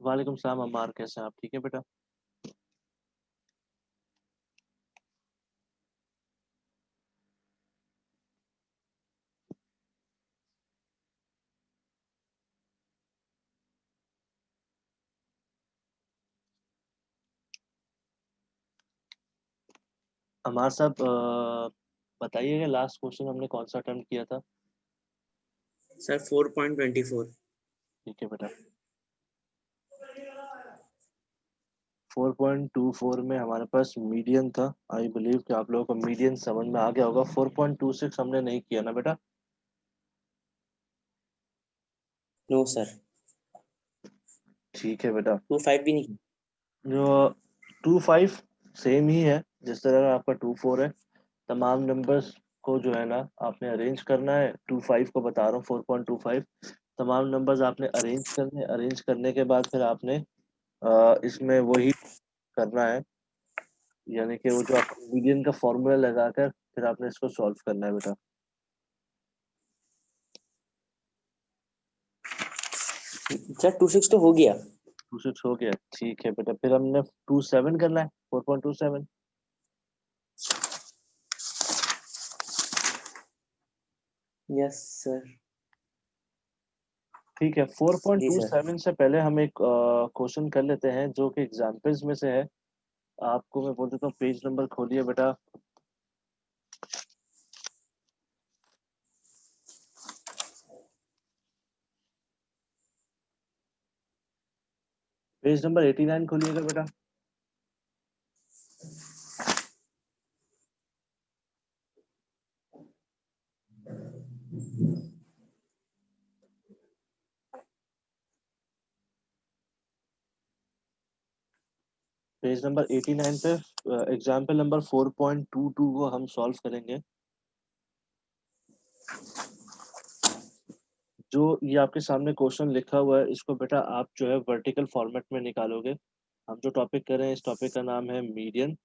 वालेकुम सलाम अम्मार, कैसे हैं आप? ठीक है बेटा। अम्मार साहब, बताइएगा लास्ट क्वेश्चन हमने कौन सा अटेम्प्ट किया था? सर 4.24। ठीक है बेटा। 4.24 में हमारे पास मीडियन था। आई बिलीव कि आप लोगों को मीडियन समझ में आ गया होगा। 4.26 हमने नहीं किया ना बेटा? नो सर, ठीक है बेटा। 2.5 भी नहीं। जो 2.5 सेम ही है जिस तरह आपका 2.4 है। तमाम नंबर्स को जो है ना आपने अरेंज करना है। 2.5 को बता रहा हूँ, 4.25 तमाम नंबर्स आपने अरेंज करने, अरेंज करने के बाद फिर आपने इसमें वही करना है, यानी कि वो जो आपका मीडियन का फॉर्मूला लगाकर फिर आपने इसको सॉल्व करना है बेटा। सर 2.6 तो हो गया। 2.6 हो गया, ठीक है बेटा। फिर हमने 2.7 करना है, 4.27। Yes sir. ठीक है, जी सर। 4.27 से पहले हम एक क्वेश्चन कर लेते हैं जो कि एग्जाम्पल्स में से है। आपको मैं बोल देता हूँ, पेज नंबर खोलिए बेटा। पेज नंबर 89 खोलिएगा बेटा। पेज नंबर 89 पे एग्जाम्पल नंबर 4.22 को हम सॉल्व करेंगे। जो ये आपके सामने क्वेश्चन लिखा हुआ है इसको बेटा आप जो है वर्टिकल फॉर्मेट में निकालोगे। हम जो टॉपिक कर रहे हैं इस टॉपिक का नाम है मीडियन।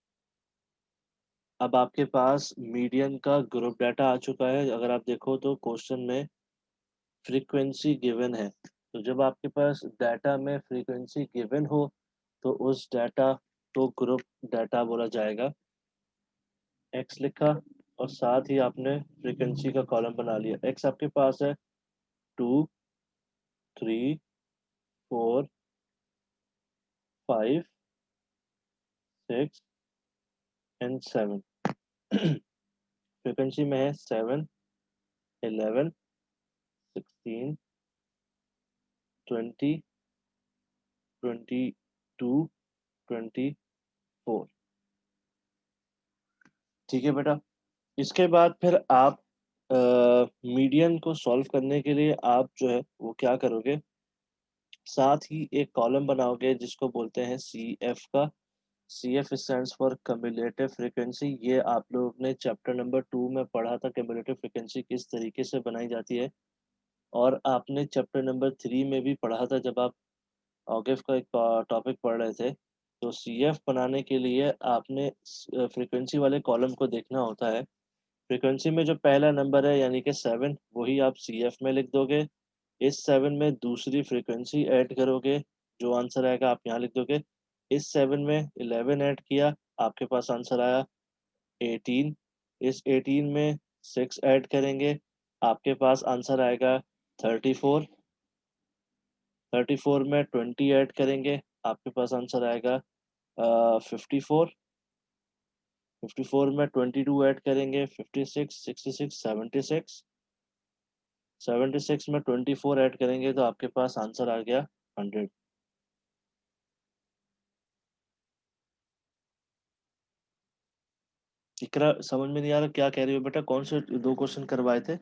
अब आपके पास मीडियन का ग्रुप डाटा आ चुका है। अगर आप देखो तो क्वेश्चन में फ्रीक्वेंसी गिवन है, तो जब आपके पास डाटा में फ्रीक्वेंसी गिवन हो तो उस डाटा को ग्रुप डाटा बोला जाएगा। एक्स लिखा और साथ ही आपने फ्रीक्वेंसी का कॉलम बना लिया। एक्स आपके पास है 2, 3, 4, 5, 6 एंड 7। फ्रीक्वेंसी में है 7, 11, 16, 20, 22, 24। ठीक है बेटा। इसके बाद फिर आप मीडियन को सॉल्व करने के लिए आप जो है वो क्या करोगे, साथ ही एक कॉलम बनाओगे जिसको बोलते हैं सी एफ का। C F stands for cumulative frequency. ये आप लोगों ने चैप्टर नंबर 2 में पढ़ा था, कम्युलेटिव फ्रीक्वेंसी किस तरीके से बनाई जाती है। और आपने चैप्टर नंबर 3 में भी पढ़ा था जब आप ऑगिफ का एक टॉपिक पढ़ रहे थे। तो सी एफ बनाने के लिए आपने फ्रीक्वेंसी वाले कॉलम को देखना होता है। फ्रीक्वेंसी में जो पहला नंबर है यानी कि 7, वही आप सी एफ में लिख दोगे। इस 7 में दूसरी फ्रीक्वेंसी ऐड करोगे, जो आंसर आएगा आप यहाँ लिख दोगे। इस 7 में 11 ऐड किया, आपके पास आंसर आया 18। इस 18 में 6 ऐड करेंगे, आपके पास आंसर आएगा 34। 34 में 20 ऐड करेंगे, आपके पास आंसर आएगा 54। 54 में 22 ऐड करेंगे, 56, 66, 76। 76 में 24 ऐड करेंगे तो आपके पास आंसर आ गया 100। इकरा, समझ में नहीं आ रहा क्या कह रही हो बेटा? कौन से दो क्वेश्चन करवाए थे?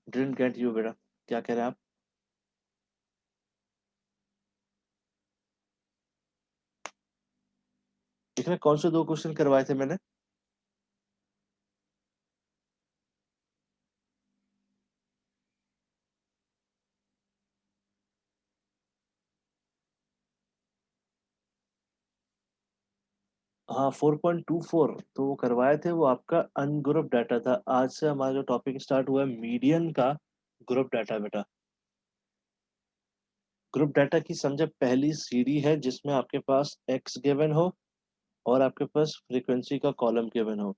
डिडंट गेट यू बेटा, क्या कह रहे हैं आप? इकरा, कौन से दो क्वेश्चन करवाए थे मैंने? हाँ, 4.24 तो वो करवाए थे, वो आपका अनग्रुप डाटा था। आज से हमारा जो टॉपिक स्टार्ट हुआ है मीडियन का ग्रुप डाटा बेटा। ग्रुप डाटा की समझे पहली सीढ़ी है जिसमें आपके पास एक्स गिवन हो और आपके पास फ्रीक्वेंसी का कॉलम गिवन हो।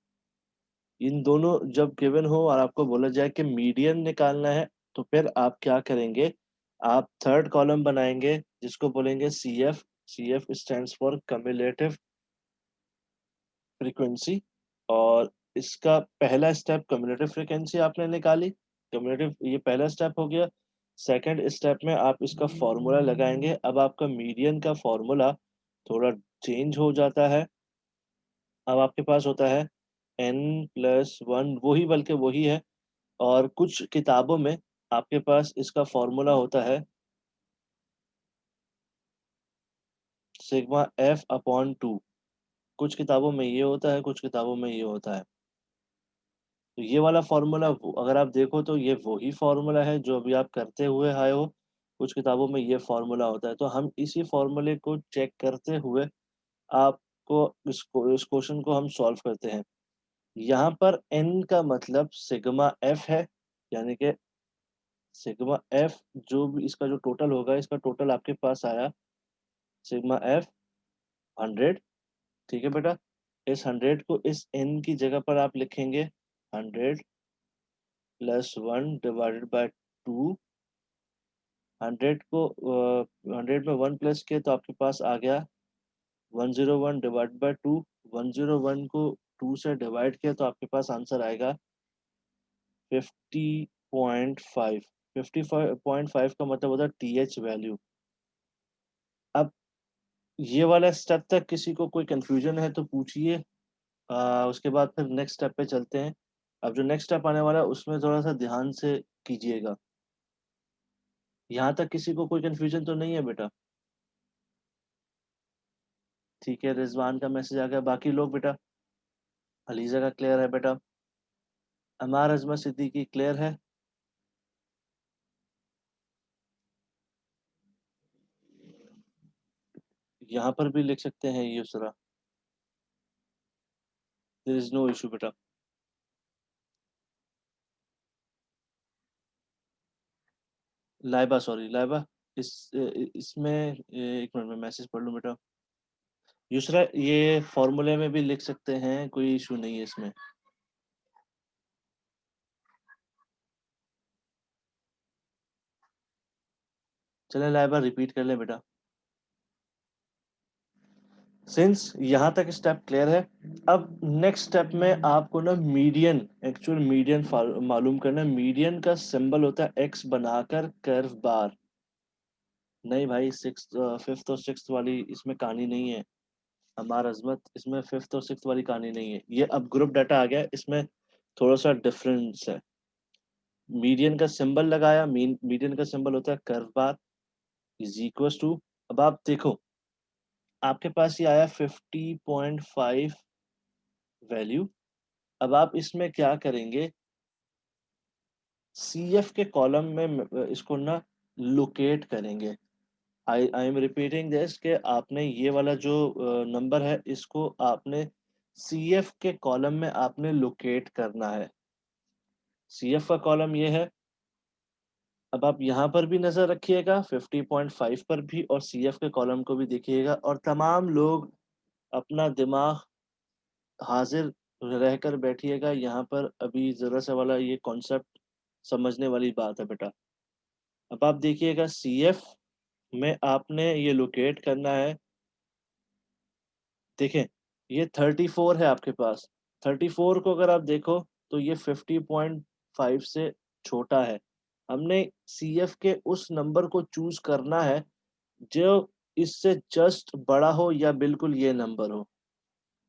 इन दोनों जब गिवन हो और आपको बोला जाए कि मीडियन निकालना है, तो फिर आप क्या करेंगे, आप थर्ड कॉलम बनाएँगे जिसको बोलेंगे CF. CF stands for cumulative frequency. और इसका पहला स्टेप क्युमुलेटिव फ्रीक्वेंसी आपने निकाली, क्युमुलेटिव ये पहला स्टेप हो गया। सेकंड स्टेप में आप इसका फ़ॉर्मूला लगाएँगे। अब आपका मीडियन का फ़ॉर्मूला थोड़ा चेंज हो जाता है। अब आपके पास होता है n+1, वही बल्कि वही है। और कुछ किताबों में आपके पास इसका फ़ॉर्मूला होता है सिग्मा एफ अपॉन 2। कुछ किताबों में ये होता है, कुछ किताबों में ये होता है। तो ये वाला फ़ॉर्मूला वो अगर आप देखो तो ये वही फ़ॉर्मूला है जो अभी आप करते हुए आए हो। कुछ किताबों में ये फ़ॉर्मूला होता है। तो हम इसी फ़ॉर्मूले को चेक करते हुए आपको इस क्वेश्चन को हम सॉल्व करते हैं। यहाँ पर n का मतलब सिग्मा एफ है, यानी कि सिग्मा एफ जो भी इसका जो टोटल होगा, इसका टोटल आपके पास आया सिग्मा एफ 100। ठीक है बेटा? इस 100 को इस n की जगह पर आप लिखेंगे 100 प्लस 1 डिवाइडेड बाय 2। 100 को 100 में 1 प्लस किया तो आपके पास आ गया 101 डिवाइडेड बाय 2। 101 को 2 से डिवाइड किया तो आपके पास आंसर आएगा 50.5। 55.5 का मतलब होता है टीएच वैल्यू। अब ये वाला स्टेप तक किसी को कोई कन्फ्यूजन है तो पूछिए। उसके बाद फिर नेक्स्ट स्टेप पे चलते हैं। अब जो नेक्स्ट स्टेप आने वाला है उसमें थोड़ा-सा ध्यान से कीजिएगा। यहाँ तक किसी को कोई कन्फ्यूजन तो नहीं है बेटा? ठीक है, रिज़वान का मैसेज आ गया। बाकी लोग बेटा? अलीज़ा का क्लियर है बेटा? अमार अज़मत सिद्दीकी क्लियर है? यहाँ पर भी लिख सकते हैं Yusra. There is no issue बेटा। लाइबा सॉरी लाइबा इसमें 1 मिनट में मैसेज पढ़ लूँ बेटा। युसरा ये फ़ॉर्मूले में भी लिख सकते हैं, कोई इश्यू नहीं है इसमें। चलें लाइबा रिपीट कर लें बेटा। सिंस यहाँ तक स्टेप क्लियर है, अब नेक्स्ट स्टेप में आपको ना मीडियन, एक्चुअल मीडियन मालूम करना है। मीडियन का सिंबल होता है एक्स बनाकर कर्व बार। नहीं भाई, फिफ्थ और सिक्स्थ वाली इसमें कहानी नहीं है। हमार अजमत, इसमें फिफ्थ और सिक्स्थ वाली कहानी नहीं है। ये अब ग्रुप डाटा आ गया, इसमें थोड़ा सा डिफरेंस है। मीडियन का सिंबल लगाया, मीडियन का सिंबल होता है curve bar is equal to. अब आप देखो, आपके पास ये आया 50.5 वैल्यू। अब आप इसमें क्या करेंगे, सीएफ के कॉलम में इसको ना लोकेट करेंगे। आई एम रिपीटिंग दिस कि आपने ये वाला जो नंबर है इसको आपने सीएफ के कॉलम में आपने लोकेट करना है। सीएफ का कॉलम ये है। अब आप यहाँ पर भी नजर रखिएगा 50.5 पर भी, और सीएफ के कॉलम को भी देखिएगा। और तमाम लोग अपना दिमाग हाजिर रहकर बैठिएगा यहाँ पर। अभी जरा सा वाला ये कॉन्सेप्ट समझने वाली बात है बेटा। अब आप देखिएगा सीएफ में आपने ये लोकेट करना है। देखें, ये 34 है आपके पास। 34 को अगर आप देखो तो ये 50.5 से छोटा है। हमने सीएफ के उस नंबर को चूज करना है जो इससे जस्ट बड़ा हो या बिल्कुल ये नंबर हो।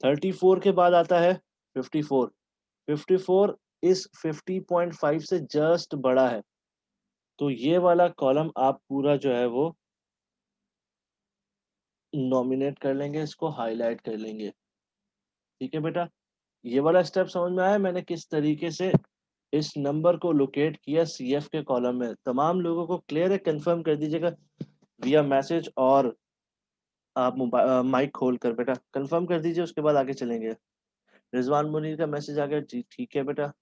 34 के बाद आता है 54। 54 इस 50.5 से जस्ट बड़ा है। तो ये वाला कॉलम आप पूरा जो है वो नॉमिनेट कर लेंगे, इसको हाइलाइट कर लेंगे। ठीक है बेटा? ये वाला स्टेप समझ में आया मैंने किस तरीके से इस नंबर को लोकेट किया सीएफ के कॉलम में? तमाम लोगों को क्लियर है? कंफर्म कर दीजिएगा विया मैसेज, और आप माइक खोल कर बेटा कंफर्म कर दीजिए, उसके बाद आगे चलेंगे। रिजवान मुनीर का मैसेज आ गया जी, ठीक है बेटा।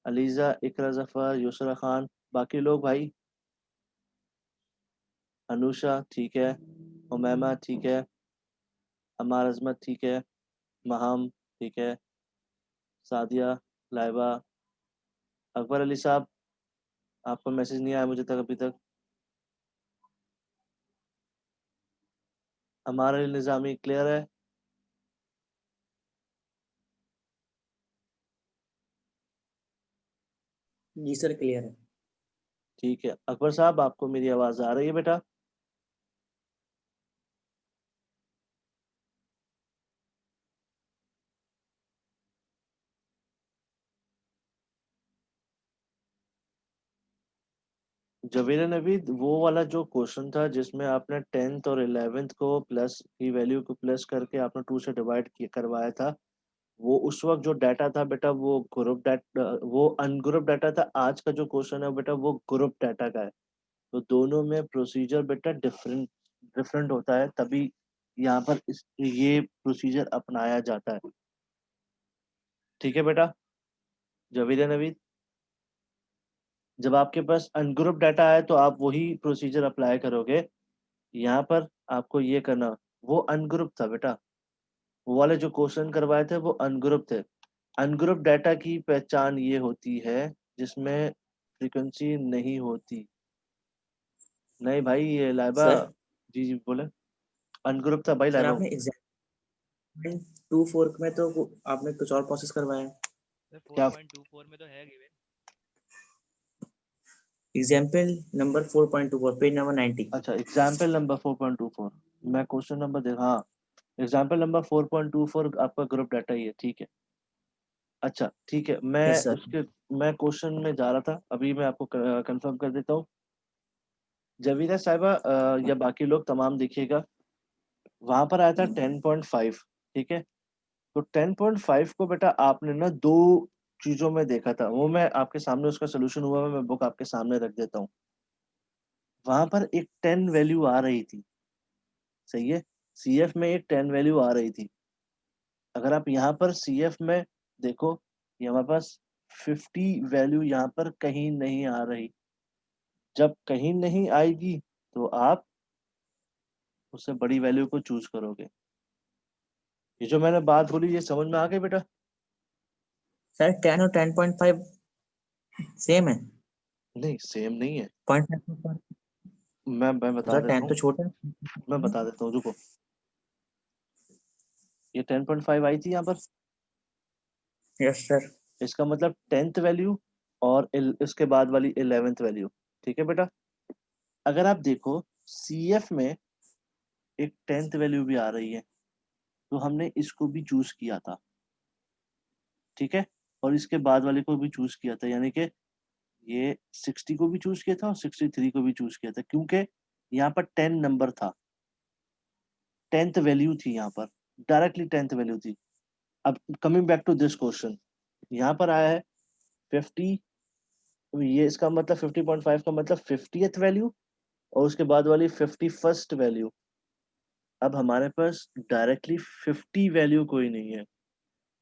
अलीजा, इकरा जफर, युसरा खान, बाकी लोग भाई? अनुषा ठीक है, उमैमा ठीक है, अमार अजमत ठीक है, महम ठीक है, सादिया, लाइबा, अकबर अली साहब, आपका मैसेज नहीं आया मुझे तक अभी तक। अमार अली निज़ामी क्लियर है? जी सर क्लियर है। ठीक है, अकबर साहब आपको मेरी आवाज़ आ रही है बेटा? जवेरा नवीद, वो वाला जो क्वेश्चन था जिसमें आपने 10th और 11th को प्लस की वैल्यू को प्लस करके आपने 2 से डिवाइड किया करवाया था, वो उस वक्त जो डाटा था बेटा वो ग्रुप डाटा, वो अनग्रुप डाटा था। आज का जो क्वेश्चन है बेटा वो ग्रुप डाटा का है। तो दोनों में प्रोसीजर बेटा डिफरेंट डिफरेंट होता है, तभी यहाँ पर ये प्रोसीजर अपनाया जाता है। ठीक है बेटा जवेरा नवीद, जब आपके पास अनग्रुप डाटा आए तो आप वही प्रोसीजर अप्लाई करोगे। यहाँ पर आपको ये करना, वो अनग्रुप था बेटा, वो वाले जो क्वेश्चन करवाए थे वो अनग्रुप थे। अनग्रुप डाटा की पहचान ये होती है जिसमें फ्रीक्वेंसी नहीं होती। नहीं भाई ये लाइबा, सर जी जी बोले, अनग्रुप था भाई सर लाइबा। आपने एग्जाम 2 4 में तो आपने कुछ और प्रोसेस करवाया है। सर क्या? 4.24 में तो है given. Example number 4.24 page number 90। अच्छा एग्जाम्पल नंबर 4.24, मैं क्वेश्चन नंबर देख, हाँ एग्जाम्पल नंबर 4.24 आपका ग्रुप डाटा ही है, ठीक है। अच्छा ठीक है, यस सर। मैं क्वेश्चन में जा रहा था, अभी मैं आपको कंफर्म कर देता हूँ। जवीरा साहिबा या बाकी लोग तमाम देखिएगा, वहां पर आया था 10.5, ठीक है। तो 10.5 को बेटा आपने ना दो चीजों में देखा था, वो मैं आपके सामने उसका सोल्यूशन हुआ, मैं बुक आपके सामने रख देता हूँ। वहां पर एक 10 वैल्यू आ रही थी, सही है, सीएफ में एक 10 वैल्यू आ रही थी। अगर आप यहाँ पर सीएफ में देखो, ये हमारे पास 50 वैल्यू यहाँ पर कहीं नहीं आ रही। जब कहीं नहीं आएगी तो आप उससे बड़ी वैल्यू को चूज करोगे। ये जो मैंने बात बोली ये समझ में आ गई बेटा? सर 10 और 10.5 सेम है। नहीं सेम नहीं है, 0.5 मैं बता सर देता 10 हूँ, तो छोटा मैं है। बता देता हूँ रुको। ये 10.5 आई थी यहाँ पर, यस सर। इसका मतलब 10th वैल्यू और इसके बाद वाली 11th वैल्यू, ठीक है बेटा। अगर आप देखो सीएफ में एक 10th वैल्यू भी आ रही है, तो हमने इसको भी चूज किया था, ठीक है, और इसके बाद वाले को भी चूज किया था, यानी कि ये 60 को भी चूज किया था और 63 को भी चूज किया था, क्योंकि यहाँ पर 10 नंबर था, 10th वैल्यू थी यहाँ पर, डायरेक्टली 10th वैल्यू थी। अब coming back to this question, यहाँ पर आया है 50, ये इसका मतलब 50.5 का मतलब 50th वैल्यू और उसके बाद वाली 51st वैल्यू। अब हमारे पास डायरेक्टली 50 वैल्यू कोई नहीं है।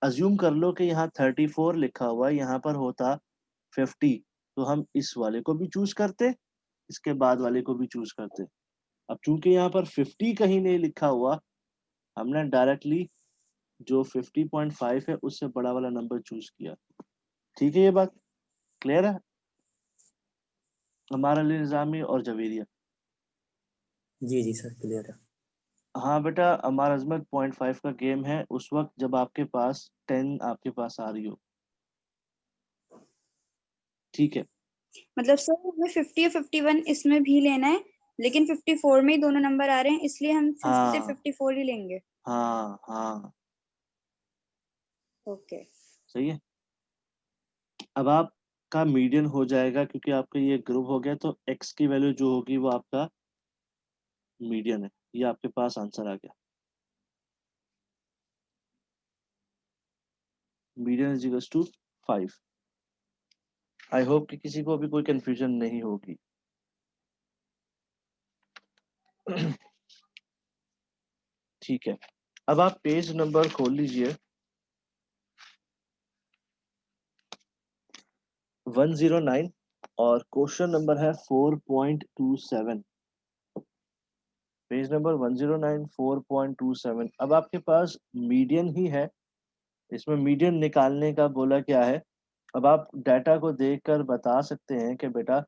अज्यूम कर लो कि यहाँ 34 लिखा हुआ है, यहाँ पर होता 50, तो हम इस वाले को भी चूज करते, इसके बाद वाले को भी चूज करते। अब चूंकि यहाँ पर 50 कहीं नहीं लिखा हुआ, हमने डायरेक्टली जो 50.5 है उससे बड़ा वाला नंबर चूज किया। ठीक है, ये बात क्लियर है हमारा लिए निजामी और जवेरिया? जी जी सर क्लियर है। हाँ बेटा, हमारा अजमत 0.5 का गेम है उस वक्त जब आपके पास 10 आपके पास आ रही हो, ठीक है। मतलब सर हमें 50 और 51 इसमें भी लेना है, लेकिन 54 में ही दोनों नंबर आ रहे हैं, इसलिए हम सिर्फ हाँ 54 ही लेंगे। हाँ हाँ, ओके। सही है। अब आपका मीडियन हो जाएगा क्योंकि आपका ये ग्रुप हो गया, तो एक्स की वैल्यू जो होगी वो आपका मीडियन है, ये आपके पास आंसर आ गया। Median is equals to 5। I hope कि किसी को अभी कोई कंफ्यूजन नहीं होगी। ठीक है, अब आप पेज नंबर खोल लीजिए 109 और क्वेश्चन नंबर है 4.27। Page number 1094 4.27। अब आपके पास मीडियन ही है, इसमें मीडियन निकालने का बोला क्या है। अब आप डाटा को देखकर बता सकते हैं कि बेटा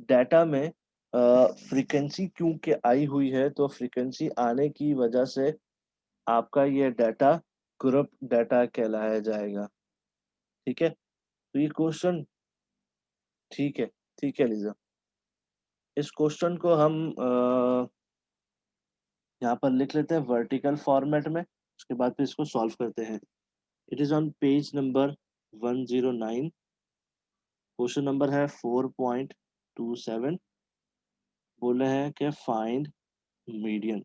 डाटा में फ्रीक्वेंसी क्यों के आई हुई है, तो फ्रीक्वेंसी आने की वजह से आपका ये डाटा ग्रुप डाटा कहलाया जाएगा। ठीक है, तो ये क्वेश्चन ठीक है, ठीक है लीजा। इस क्वेश्चन को हम यहाँ पर लिख लेते हैं वर्टिकल फॉर्मेट में, उसके बाद फिर इसको सॉल्व करते हैं। It is on page number 109। Question number है 4.27। बोले हैं कि फाइंड मीडियन।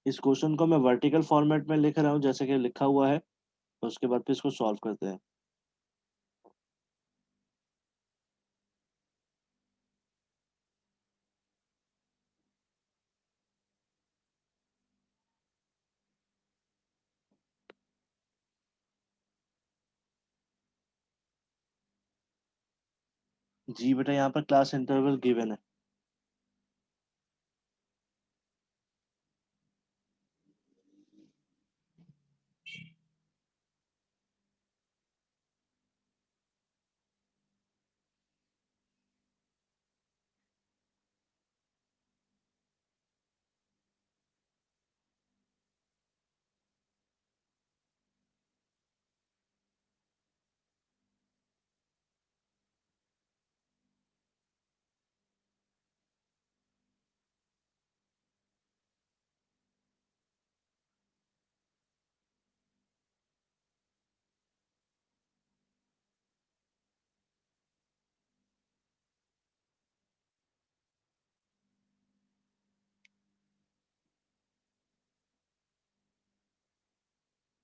इस क्वेश्चन को मैं वर्टिकल फॉर्मेट में लिख रहा हूँ जैसे कि लिखा हुआ है, तो उसके बाद फिर इसको सॉल्व करते हैं। जी बेटा, यहाँ पर क्लास इंटरवल गिवन है।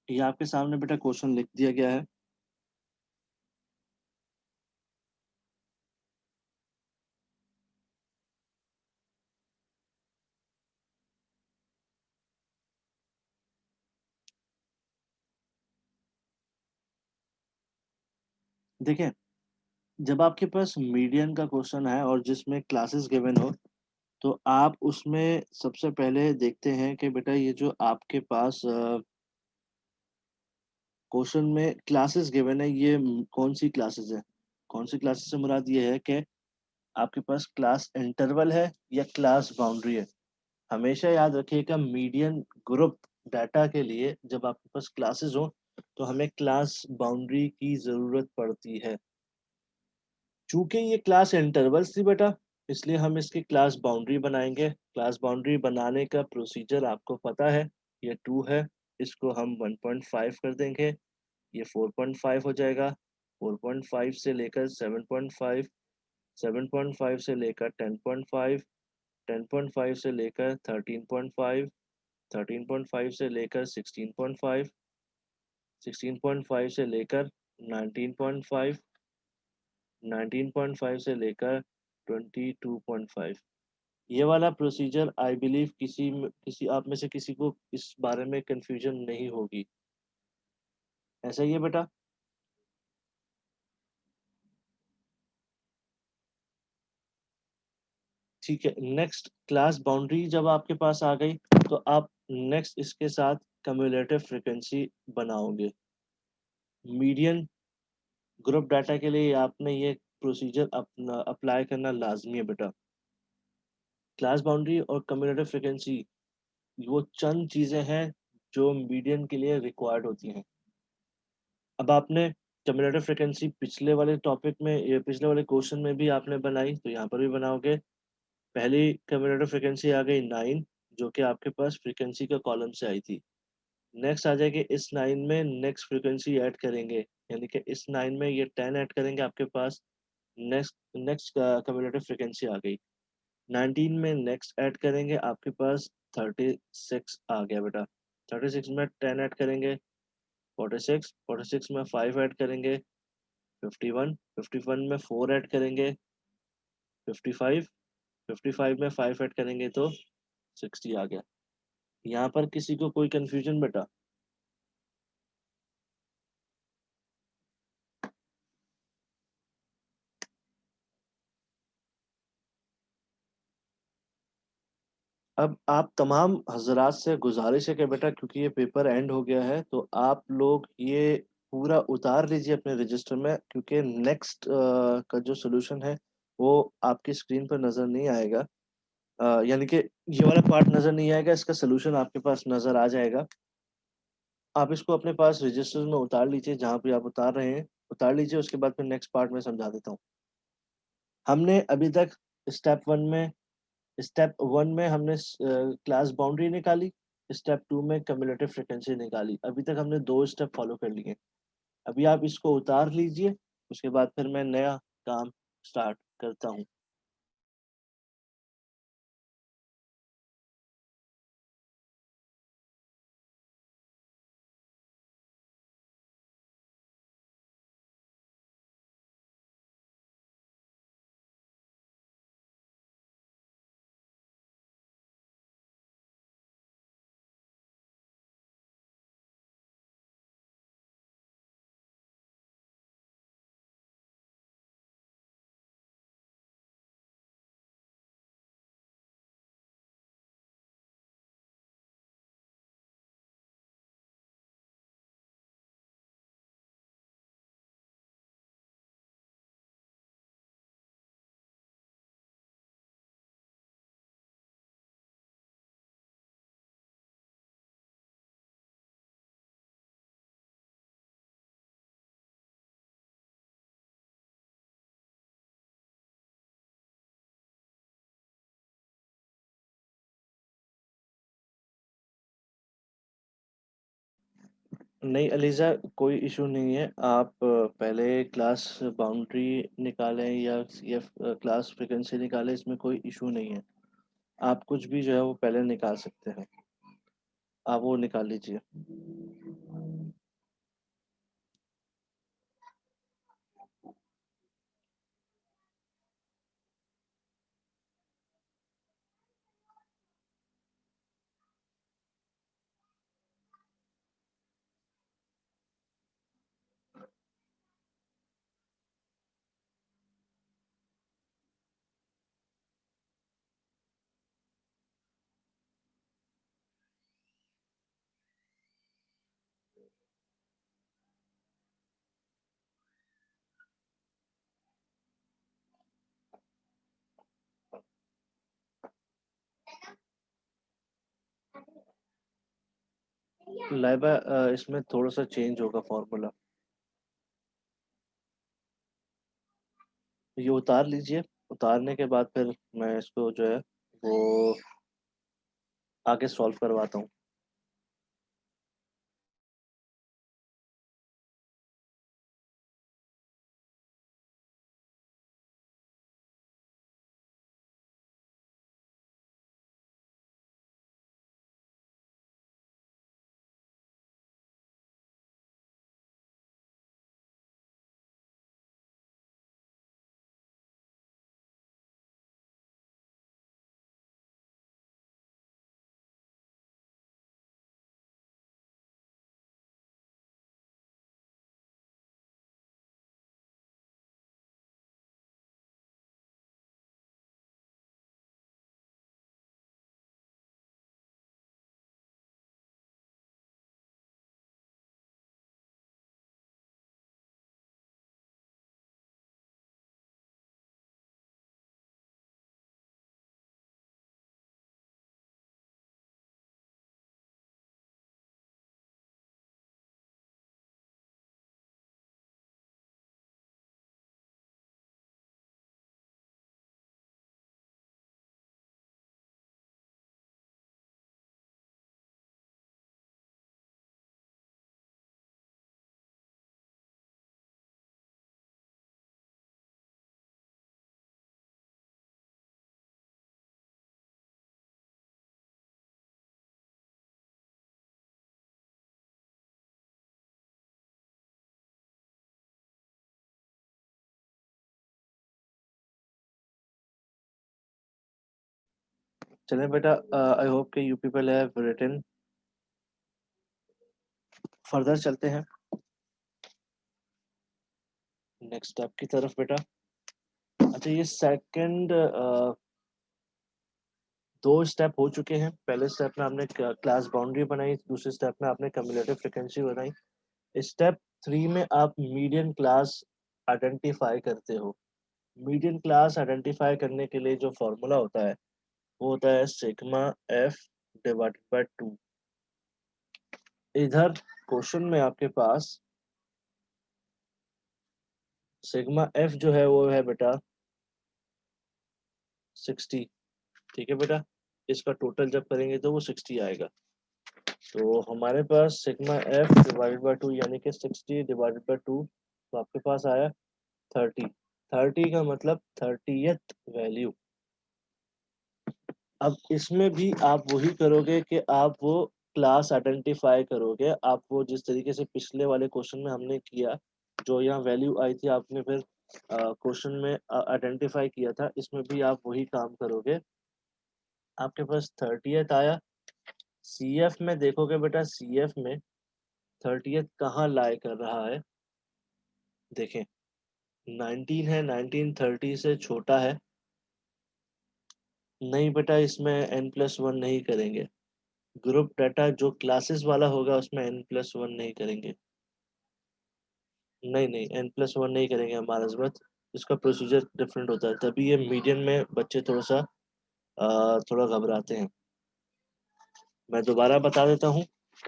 ये आपके सामने बेटा क्वेश्चन लिख दिया गया है। देखिए, जब आपके पास मीडियन का क्वेश्चन है और जिसमें क्लासेस गिवन हो, तो आप उसमें सबसे पहले देखते हैं कि बेटा ये जो आपके पास क्वेश्चन में क्लासेस गिवन है, ये कौन सी क्लासेस है। कौन सी क्लासेस से मुराद ये है कि आपके पास क्लास इंटरवल है या क्लास बाउंड्री है। हमेशा याद रखिएगा, मीडियन ग्रुप डाटा के लिए जब आपके पास क्लासेस हो तो हमें क्लास बाउंड्री की जरूरत पड़ती है। चूंकि ये क्लास इंटरवल्स थी बेटा, इसलिए हम इसकी क्लास बाउंड्री बनाएंगे। क्लास बाउंड्री बनाने का प्रोसीजर आपको पता है, ये 2 है, इसको हम 1.5 कर देंगे, ये 4.5 हो जाएगा। 4.5 से लेकर 7.5, 7.5 से लेकर 10.5, 10.5 से लेकर 13.5, 13.5 से लेकर 16.5, 16.5 से लेकर 19.5, 19.5 से लेकर 22.5। ये वाला प्रोसीजर आई बिलीव किसी आप में से किसी को इस बारे में कंफ्यूजन नहीं होगी। ऐसा ही है बेटा। ठीक है, नेक्स्ट क्लास बाउंड्री जब आपके पास आ गई, तो आप नेक्स्ट इसके साथ कम्युलेटिव फ्रीक्वेंसी बनाओगे। मीडियन ग्रुप डाटा के लिए आपने ये प्रोसीजर अपना अप्लाई करना लाजमी है बेटा। क्लास बाउंड्री और कम्युलेटिव फ्रीक्वेंसी वो चंद चीजें हैं जो मीडियन के लिए रिक्वायर्ड होती हैं। अब आपने कम्युलेटिव फ्रीक्वेंसी पिछले वाले टॉपिक में, ये पिछले वाले क्वेश्चन में भी आपने बनाई, तो यहाँ पर भी बनाओगे। पहली कम्युलेटिव फ्रीक्वेंसी आ गई 9, जो कि आपके पास फ्रीक्वेंसी का कॉलम से आई थी। नेक्स्ट आ जाएगी इस 9 में नेक्स्ट फ्रीक्वेंसी ऐड करेंगे, यानी कि इस 9 में ये 10 ऐड करेंगे, आपके पास नेक्स्ट नेक्स्ट कम्युलेटिव फ्रीक्वेंसी आ गई। 19 में नेक्स्ट ऐड करेंगे, आपके पास 36 आ गया बेटा। 36 में 10 ऐड करेंगे, 46, 46 में 5 ऐड करेंगे, 51, 51 में 4 ऐड करेंगे, 55, 55 में 5 ऐड करेंगे तो 60 आ गया। यहाँ पर किसी को कोई कंफ्यूजन बेटा? अब आप तमाम हजरात से गुजारिश है कि बेटा क्योंकि ये पेपर एंड हो गया है तो आप लोग ये पूरा उतार लीजिए अपने रजिस्टर में, क्योंकि नेक्स्ट का जो सोल्यूशन है वो आपकी स्क्रीन पर नजर नहीं आएगा। यानी कि ये वाला पार्ट नजर नहीं आएगा, इसका सोल्यूशन आपके पास नजर आ जाएगा। आप इसको अपने पास रजिस्टर में उतार लीजिए, जहाँ पे आप उतार रहे हैं उतार लीजिए, उसके बाद फिर नेक्स्ट पार्ट में समझा देता हूँ। हमने अभी तक स्टेप वन में स्टेप वन में हमने क्लास बाउंड्री निकाली, स्टेप टू में कम्युलेटिव फ्रिक्वेंसी निकाली। अभी तक हमने 2 स्टेप फॉलो कर लिए। अभी आप इसको उतार लीजिए, उसके बाद फिर मैं नया काम स्टार्ट करता हूँ। नहीं अलीज़ा, कोई इशू नहीं है। आप पहले क्लास बाउंड्री निकालें या क्लास फ्रिक्वेंसी निकालें, इसमें कोई इशू नहीं है। आप कुछ भी जो है वो पहले निकाल सकते हैं, आप वो निकाल लीजिए। लाइबा, इसमें थोड़ा सा चेंज होगा फॉर्मूला। ये उतार लीजिए, उतारने के बाद फिर मैं इसको जो है वो आगे सॉल्व करवाता हूँ। चलें बेटा, आई होप के you people have written. Further चलते हैं नेक्स्ट स्टेप की तरफ बेटा। अच्छा, ये सेकंड 2 स्टेप हो चुके हैं। पहले स्टेप में आपने क्लास बाउंड्री बनाई, दूसरे स्टेप में आपने कम्युलेटिव फ्रीक्वेंसी बनाई। स्टेप 3 में आप मीडियन क्लास आइडेंटिफाई करते हो। मीडियन क्लास आइडेंटिफाई करने के लिए जो फॉर्मूला होता है वो होता है सिग्मा एफ डिवाइडेड बाय 2। इधर क्वेश्चन में आपके पास सिग्मा एफ जो है वो है बेटा 60। ठीक है बेटा, इसका टोटल जब करेंगे तो वो 60 आएगा। तो हमारे पास सिग्मा एफ डिवाइडेड बाय 2 यानी कि 60 डिवाइडेड बाय 2, तो आपके पास आया 30। 30 का मतलब 30th वैल्यू। अब इसमें भी आप वही करोगे कि आप वो क्लास आइडेंटिफाई करोगे। आप वो जिस तरीके से पिछले वाले क्वेश्चन में हमने किया, जो यहाँ वैल्यू आई थी आपने फिर क्वेश्चन में आइडेंटिफाई किया था, इसमें भी आप वही काम करोगे। आपके पास 30th आया। सीएफ में देखोगे बेटा, सीएफ में 30th कहाँ लाई कर रहा है, देखें 19 है, 19 30 से छोटा है। नहीं बेटा, इसमें n+1 नहीं करेंगे। ग्रुप डाटा जो क्लासेस वाला होगा उसमें n+1 नहीं करेंगे। नहीं नहीं, n+1 नहीं करेंगे हमारा जरूरत। इसका प्रोसीजर डिफरेंट होता है, तभी ये मीडियन में बच्चे थोड़ा घबराते हैं। मैं दोबारा बता देता हूँ।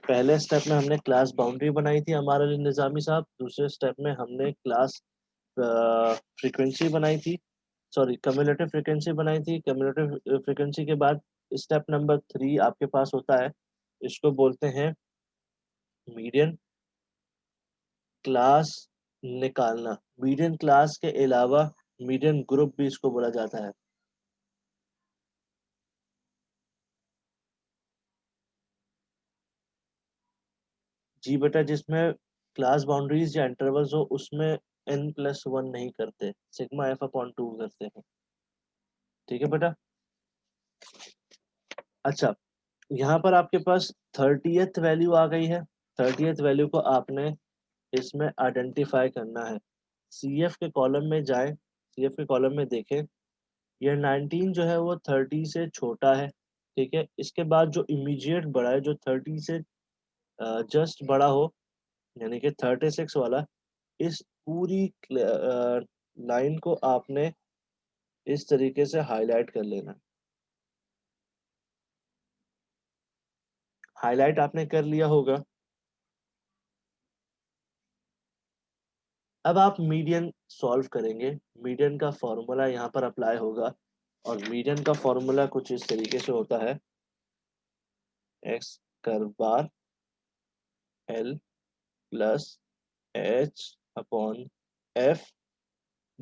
पहले स्टेप में हमने क्लास बाउंड्री बनाई थी हमारे लिए निजामी साहब। दूसरे स्टेप में हमने क्लास फ्रीक्वेंसी बनाई थी, सॉरी कम्युलेटिव फ्रीक्वेंसी बनाई थी। कम्युलेटिव फ्रीक्वेंसी के बाद स्टेप नंबर 3 आपके पास होता है, इसको बोलते हैं मीडियन क्लास निकालना। मीडियन क्लास के अलावा मीडियन ग्रुप भी इसको बोला जाता है। जी बेटा, जिसमें क्लास बाउंड्रीज या इंटरवल्स हो उसमें n+1 नहीं करते, सिग्मा एफ अपॉन 2 करते हैं। ठीक है बेटा। अच्छा, यहाँ पर आपके पास 30th वैल्यू आ गई है। 30th वैल्यू को आपने इसमें आइडेंटिफाई करना है। सीएफ के कॉलम में जाएं, सीएफ के कॉलम में देखें, ये 19 जो है वो 30 से छोटा है। ठीक है, इसके बाद जो इमीडिएट बड़ा है, जो 30 से जस्ट बड़ा हो, यानी कि 36 वाला, इस पूरी लाइन को आपने इस तरीके से हाईलाइट कर लेना। हाईलाइट आपने कर लिया होगा। अब आप मीडियन सॉल्व करेंगे। मीडियन का फॉर्मूला यहाँ पर अप्लाई होगा, और मीडियन का फॉर्मूला कुछ इस तरीके से होता है, X curve bar L plus H upon F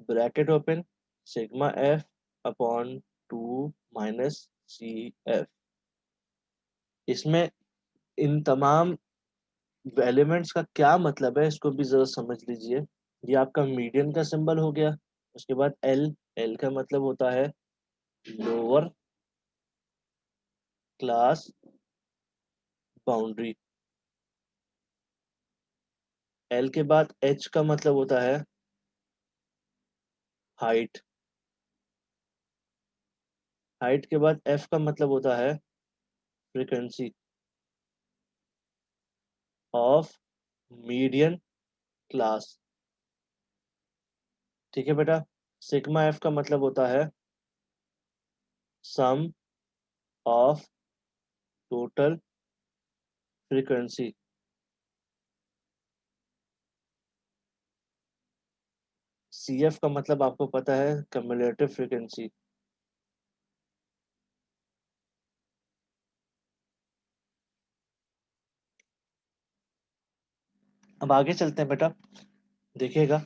bracket open sigma F upon 2 minus C F. इसमें इन तमाम एलिमेंट्स का क्या मतलब है इसको भी जरा समझ लीजिए। ये आपका मीडियन का सिंबल हो गया। उसके बाद एल, एल का मतलब होता है लोअर क्लास बाउंड्री। एल के बाद एच का मतलब होता है हाइट। हाइट के बाद एफ का मतलब होता है फ्रीक्वेंसी ऑफ मीडियन क्लास। ठीक है बेटा। सिग्मा एफ का मतलब होता है sum of total frequency. C F का मतलब आपको पता है कम्युलेटिव फ्रीक्वेंसी। अब आगे चलते हैं बेटा, देखिएगा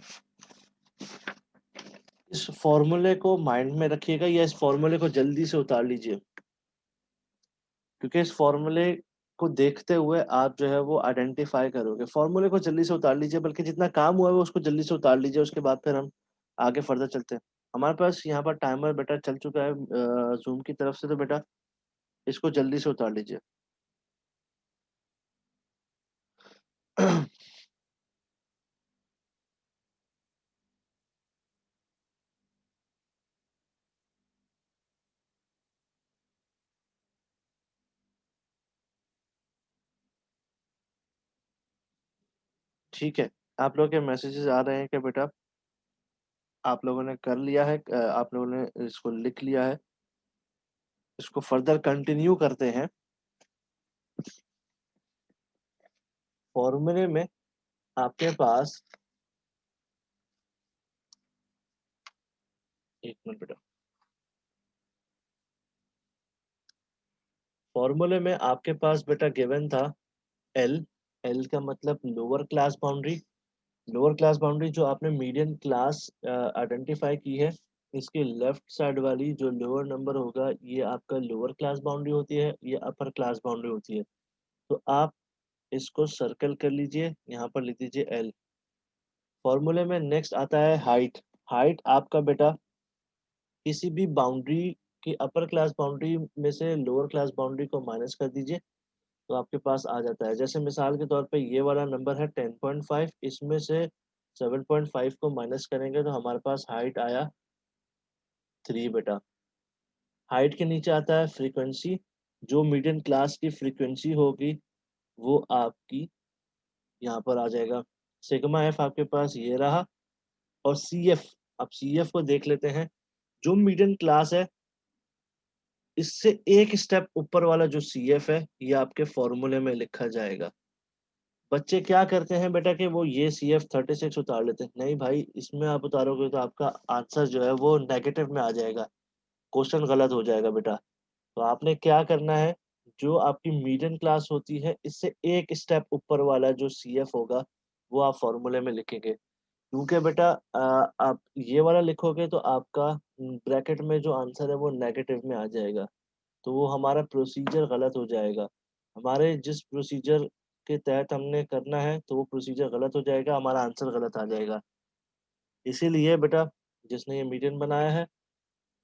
इस फॉर्मूले को माइंड में रखिएगा, या इस फॉर्मूले को जल्दी से उतार लीजिए, क्योंकि इस फॉर्मूले को देखते हुए आप जो है वो आइडेंटिफाई करोगे। फॉर्मूले को जल्दी से उतार लीजिए, बल्कि जितना काम हुआ है वो उसको जल्दी से उतार लीजिए, उसके बाद फिर हम आगे फर्दर चलते हैं। हमारे पास यहाँ पर टाइमर बेटा चल चुका है जूम की तरफ से, तो बेटा इसको जल्दी से उतार लीजिए। ठीक है, आप लोगों के मैसेजेस आ रहे हैं क्या बेटा? आप लोगों ने कर लिया है, आप लोगों ने इसको लिख लिया है, इसको फर्दर कंटिन्यू करते हैं। फॉर्मूले में आपके पास, एक मिनट बेटा, फॉर्मूले में आपके पास बेटा गिवन था एल। एल का मतलब lower class boundary. Lower class boundary जो आपने मीडियन क्लास आइडेंटिफाई की है, इसके लेफ्ट साइड वाली जो लोअर नंबर होगा ये आपका लोअर क्लास बाउंड्री होती है, ये अपर क्लास बाउंड्री होती है। तो आप इसको सर्कल कर लीजिए, यहाँ पर लिख दीजिए एल। फॉर्मूले में नेक्स्ट आता है हाइट। हाइट आपका बेटा किसी भी बाउंड्री की अपर क्लास बाउंड्री में से लोअर क्लास बाउंड्री को माइनस कर दीजिए, तो आपके पास आ जाता है। जैसे मिसाल के तौर पे ये वाला नंबर है 10.5, इसमें से 7.5 को माइनस करेंगे तो हमारे पास हाइट आया 3 बेटा। हाइट के नीचे आता है फ्रीक्वेंसी। जो मीडियम क्लास की फ्रीक्वेंसी होगी वो आपकी यहाँ पर आ जाएगा। सिग्मा एफ आपके पास ये रहा। और सी एफ, अब सी एफ को देख लेते हैं। जो मीडियम क्लास है इससे एक स्टेप ऊपर वाला जो सी एफ है ये आपके फॉर्मूले में लिखा जाएगा। बच्चे क्या करते हैं बेटा कि वो ये सी एफ 36 उतार लेते हैं। नहीं भाई, इसमें आप उतारोगे तो आपका आंसर जो है वो नेगेटिव में आ जाएगा, क्वेश्चन गलत हो जाएगा बेटा। तो आपने क्या करना है, जो आपकी मीडियम क्लास होती है इससे एक स्टेप ऊपर वाला जो सी एफ होगा वो आप फॉर्मूले में लिखेंगे। क्योंकि बेटा आप ये वाला लिखोगे तो आपका ब्रैकेट में जो आंसर है वो नेगेटिव में आ जाएगा, तो वो हमारा प्रोसीजर गलत हो जाएगा। हमारे जिस प्रोसीजर के तहत हमने करना है तो वो प्रोसीजर गलत हो जाएगा, हमारा आंसर गलत आ जाएगा। इसीलिए बेटा जिसने ये मीडियन बनाया है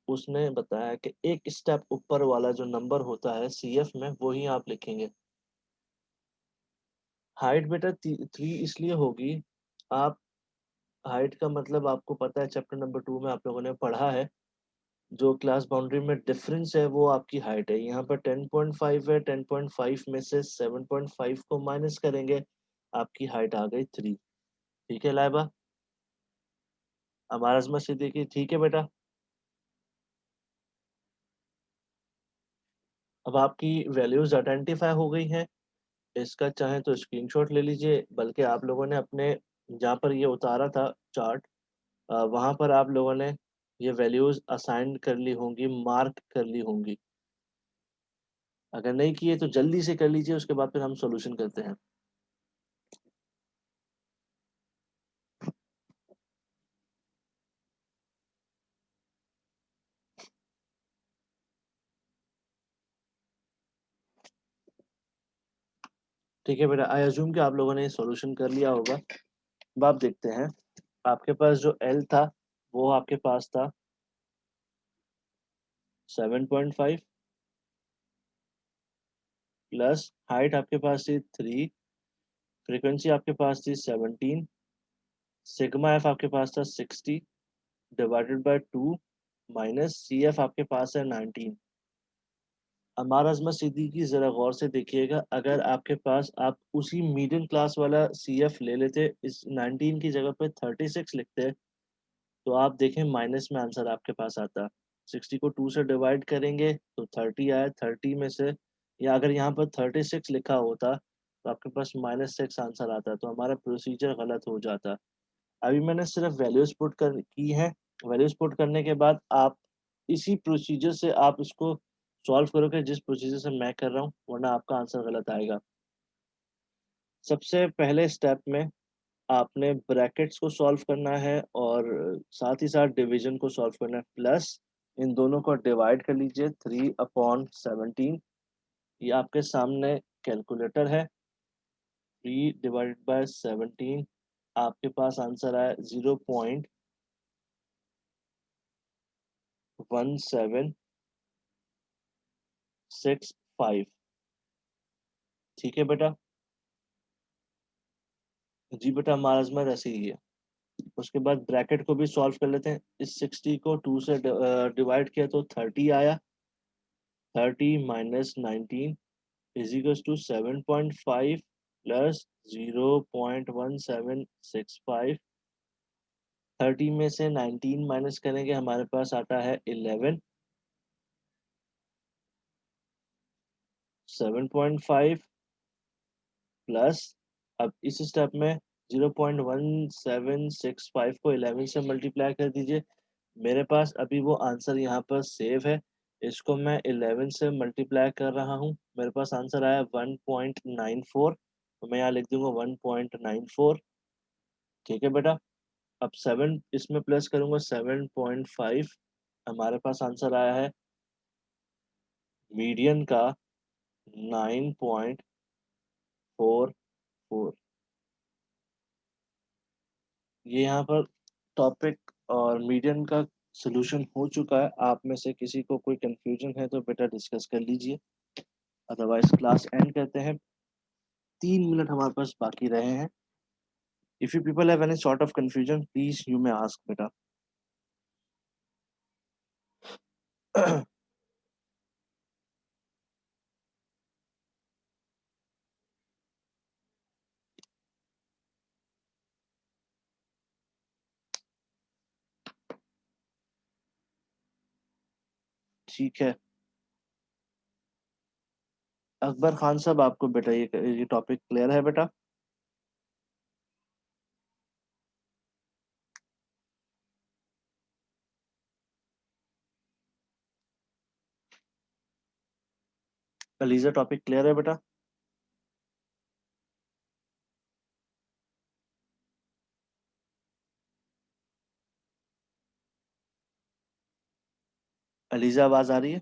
उसने बताया कि एक स्टेप ऊपर वाला जो नंबर होता है सीएफ में वो ही आप लिखेंगे। हाइट बेटा 3 इसलिए होगी, आप हाइट का मतलब आपको पता है, चैप्टर नंबर 2 में आप लोगों ने पढ़ा है। जो क्लास बाउंड्री में डिफरेंस है वो आपकी हाइट है। यहाँ पर 10.5 है, 10.5 में से 7.5 को माइनस करेंगे, आपकी हाइट आ गई 3। ठीक है लाइबा, हमारा समझ से देखिए, ठीक है बेटा। अब आपकी वैल्यूज आइडेंटिफाई हो गई हैं। इसका चाहे तो स्क्रीनशॉट ले लीजिए, बल्कि आप लोगों ने अपने जहाँ पर ये उतारा था चार्ट, वहाँ पर आप लोगों ने ये वैल्यूज असाइन कर ली होंगी, मार्क कर ली होंगी। अगर नहीं किए तो जल्दी से कर लीजिए, उसके बाद फिर हम सॉल्यूशन करते हैं। ठीक है बेटा, आई अज्यूम कि आप लोगों ने सॉल्यूशन कर लिया होगा। अब आप देखते हैं, आपके पास जो एल था वो आपके पास था 7.5 प्लस हाइट आपके पास थी 3, फ्रीक्वेंसी आपके पास थी 17, सिग्मा एफ आपके पास था 60 divided by 2 minus C F आपके पास है 19। हमारा अजमत सिद्दीकी जरा गौर से देखिएगा, अगर आपके पास आप उसी मीडियम क्लास वाला सी एफ ले लेते, इस 19 की जगह पे 36 लिखते, तो आप देखें माइनस में आंसर आपके पास आता। 60 को 2 से डिवाइड करेंगे तो 30 आया, 30 में से, या अगर यहाँ पर 36 लिखा होता तो आपके पास -6 आंसर आता, तो हमारा प्रोसीजर गलत हो जाता। अभी मैंने सिर्फ वैल्यूज पुट कर की है। वैल्यूज पुट करने के बाद आप इसी प्रोसीजर से आप इसको सॉल्व करोगे जिस प्रोसीजर से मैं कर रहा हूँ, वरना आपका आंसर गलत आएगा। सबसे पहले स्टेप में आपने ब्रैकेट्स को सॉल्व करना है और साथ ही साथ डिवीजन को सॉल्व करना है। प्लस इन दोनों को डिवाइड कर लीजिए 3/17। ये आपके सामने कैलकुलेटर है। 3/17, आपके पास आंसर आया 0.1765। ठीक है बेटा। जी बेटा, महाराजमा ऐसे ही है। उसके बाद ब्रैकेट को भी सॉल्व कर लेते हैं। इस 60 को 2 से डिवाइड किया तो 30 आया। 30 - 19 इज इक्वल टू 7.5 प्लस 0.1765। 30 में से 19 माइनस करेंगे, हमारे पास आता है 11। 7.5 प्लस, अब इस स्टेप में 0.1765 को 11 से मल्टीप्लाई कर दीजिए। मेरे पास अभी वो आंसर यहाँ पर सेव है, इसको मैं 11 से मल्टीप्लाई कर रहा हूँ, मेरे पास आंसर आया 1.94। तो मैं यहाँ लिख दूंगा 1.94। ठीक है बेटा। अब 7 इसमें प्लस करूंगा 7.5, हमारे पास आंसर आया है मीडियन का 9.44। ये यहाँ पर टॉपिक और मीडियन का सॉल्यूशन हो चुका है। आप में से किसी को कोई कंफ्यूजन है तो बेटा डिस्कस कर लीजिए, अदरवाइज क्लास एंड करते हैं। 3 मिनट हमारे पास बाकी रहे हैं। If you people have any sort of confusion please you may ask बेटा। ठीक है, अकबर खान साहब आपको बेटा ये टॉपिक क्लियर है बेटा? अलीजा टॉपिक क्लियर है बेटा? अलीजा आवाज आ रही है?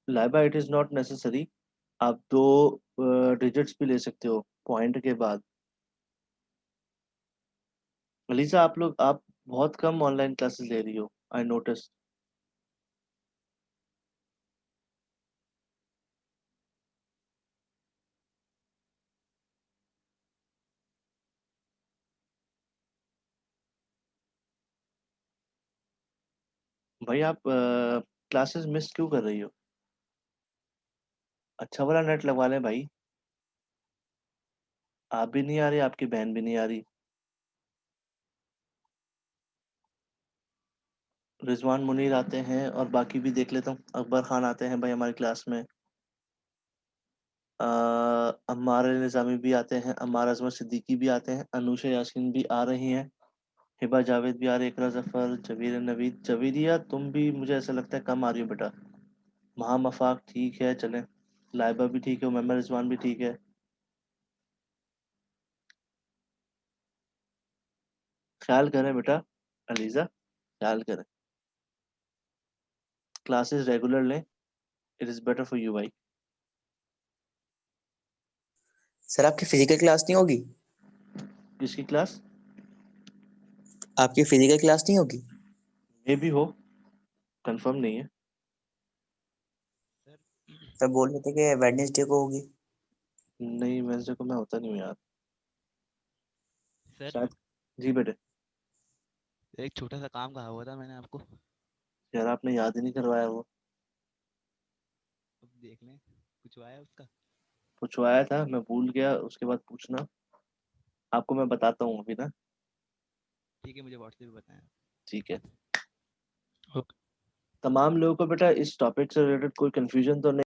Laiba it is not necessary, आप 2 डिजिट्स भी ले सकते हो पॉइंट के बाद। अलीजा आप बहुत कम ऑनलाइन क्लासेस ले रही हो, आई नोटिस। भाई आप क्लासेस मिस क्यों कर रही हो? अच्छा वाला नेट लगवा लें भाई। आप भी नहीं आ रही, आपकी बहन भी नहीं आ रही। रिजवान मुनीर आते हैं और बाकी भी देख लेता हूँ, अकबर खान आते हैं भाई हमारी क्लास में। अम्मार निज़ामी भी आते हैं, अम्मार अजमत सिद्दीकी भी आते हैं, अनुशा यास्मीन भी आ रही हैं, हिबा जावेद भी आ रही है, इकरा जफर, जबीर नवीद। जबीरिया तुम भी मुझे ऐसा लगता है कम आ रही हो बेटा। महा मफाक ठीक है, चलें। लाइबा भी ठीक है, उमैमा रिजवान भी ठीक है। ख्याल करें बेटा, अलीजा ख्याल करें, क्लासेस रेगुलर लें, it is better for you भाई। सर आपकी फिजिकल क्लास नहीं होगी? किसकी क्लास? आपकी फिजिकल क्लास नहीं होगी? मे भी हो, कंफर्म नहीं है। सर सर बोल रहे थे कि वेडनेसडे को होगी। नहीं, वेंसडे को मैं होता नहीं हूँ यार, सर शायद। जी बेटे। एक छोटा सा काम कहा हुआ था मैंने आपको, यार आपने याद ही नहीं करवाया वो। अब देख लें कुछ आया उसका। पूछवाया था, मैं भूल गया, उसके बाद पूछना। आपको मैं बताता हूँ अभी ना। ठीक है, मुझे व्हाट्सएप पे बताएं। ठीक है। ओके। तमाम लोगों को बेटा इस टॉपिक से रिलेटेड कोई कंफ्यूजन तो नहीं?